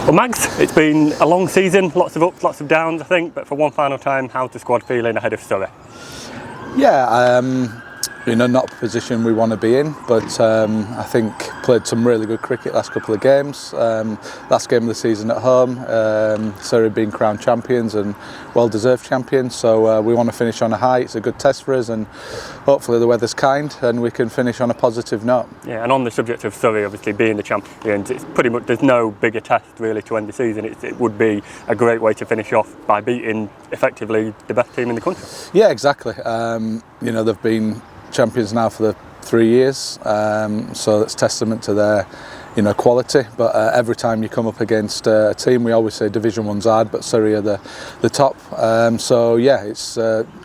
Well, Mags, it's been a long season, lots of ups, lots of downs, I think, but for one final time, how's the squad feeling ahead of Surrey? Yeah, not the position we want to be in, but I think played some really good cricket last couple of games. Last game of the season at home, Surrey being crowned champions and well-deserved champions, so we want to finish on a high. It's a good test for us, and hopefully the weather's kind and we can finish on a positive note. Yeah, and on the subject of Surrey obviously being the champions, it's pretty much, there's no bigger test really to end the season. It would be a great way to finish off by beating effectively the best team in the country. Yeah, exactly. They've been champions now for the 3 years, so that's testament to their quality, but every time you come up against a team, we always say Division 1's hard, but Surrey are the top, so yeah, it's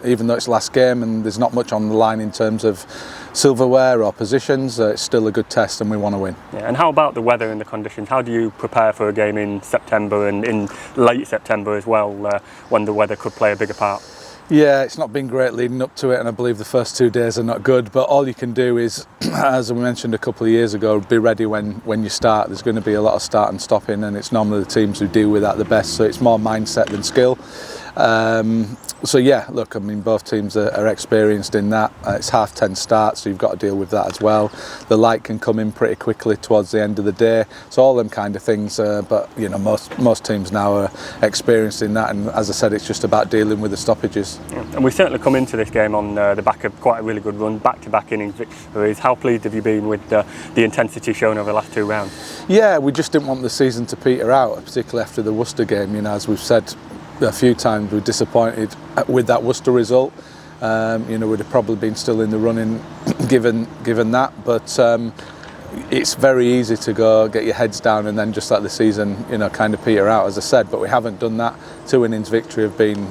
even though it's last game and there's not much on the line in terms of silverware or positions, it's still a good test and we want to win. Yeah, and how about the weather and the conditions? How do you prepare for a game in September and in late September as well, when the weather could play a bigger part? Yeah, it's not been great leading up to it, and I believe the first 2 days are not good, but all you can do is, as we mentioned a couple of years ago, be ready when you start. There's going to be a lot of start and stopping, and it's normally the teams who deal with that the best, so it's more mindset than skill. So yeah, look, I mean, both teams are experienced in that. It's 10:30 start, so you've got to deal with that as well. The light can come in pretty quickly towards the end of the day, so all them kind of things, but most teams now are experienced in that, and as I said, it's just about dealing with the stoppages. Yeah. And we certainly come into this game on the back of quite a really good run, back-to-back innings victories. How pleased have you been with the intensity shown over the last 2 rounds? Yeah, we just didn't want the season to peter out, particularly after the Worcester game. As we've said a few times, we're disappointed with that Worcester result. We'd have probably been still in the running given that, but it's very easy to go get your heads down and then just let the season kind of peter out, as I said, but we haven't done that. 2 innings victory have been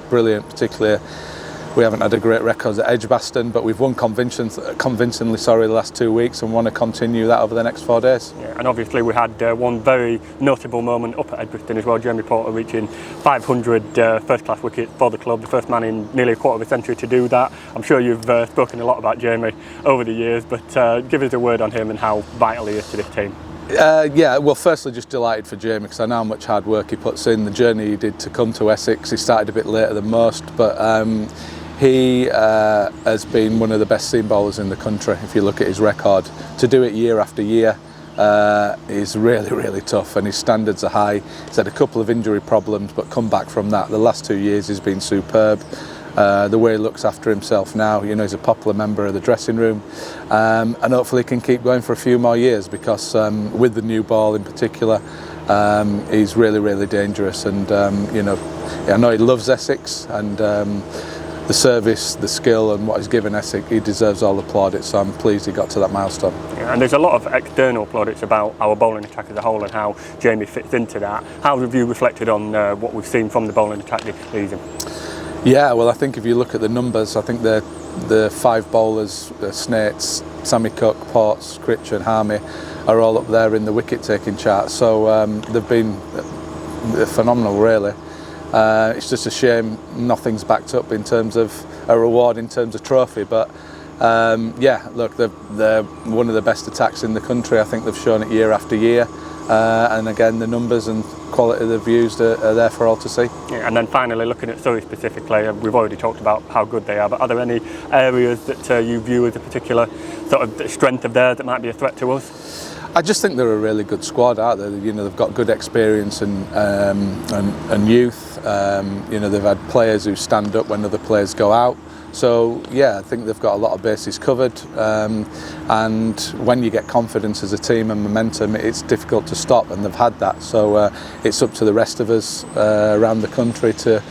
brilliant, particularly. We haven't had a great record at Edgbaston, but we've won convincingly the last 2 weeks, and want to continue that over the next 4 days. Yeah, and obviously we had one very notable moment up at Edgbaston as well, Jeremy Porter reaching 500 first-class wickets for the club, the first man in nearly a quarter of a century to do that. I'm sure you've spoken a lot about Jamie over the years, but give us a word on him and how vital he is to this team. Yeah, well, firstly, just delighted for Jamie because I know how much hard work he puts in. The journey he did to come to Essex, he started a bit later than most, but he has been one of the best seam bowlers in the country. If you look at his record, to do it year after year is really, really tough, and his standards are high. He's had a couple of injury problems, but come back from that. The last 2 years he's been superb. The way he looks after himself now, he's a popular member of the dressing room, and hopefully he can keep going for a few more years, because with the new ball in particular, he's really, really dangerous. And I know he loves Essex, and the service, the skill and what he's given Essex, he deserves all the plaudits, so I'm pleased he got to that milestone. Yeah, and there's a lot of external plaudits about our bowling attack as a whole and how Jamie fits into that. How have you reflected on what we've seen from the bowling attack this season? Yeah, well, I think if you look at the numbers, I think the 5 bowlers, Snates, Sammy Cook, Ports, Critch and Harmy, are all up there in the wicket-taking chart, so they've been phenomenal, really. It's just a shame nothing's backed up in terms of a reward, in terms of trophy, but yeah, look, they're one of the best attacks in the country. I think they've shown it year after year, and again, the numbers and quality they've used are there for all to see. Yeah, and then finally, looking at Surrey specifically, we've already talked about how good they are, but are there any areas that you view as a particular sort of strength of theirs that might be a threat to us? I just think they're a really good squad, aren't they? They've got good experience and youth. They've had players who stand up when other players go out. So yeah, I think they've got a lot of bases covered. And when you get confidence as a team and momentum, it's difficult to stop, and they've had that. So it's up to the rest of us around the country to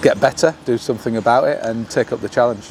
get better, do something about it, and take up the challenge.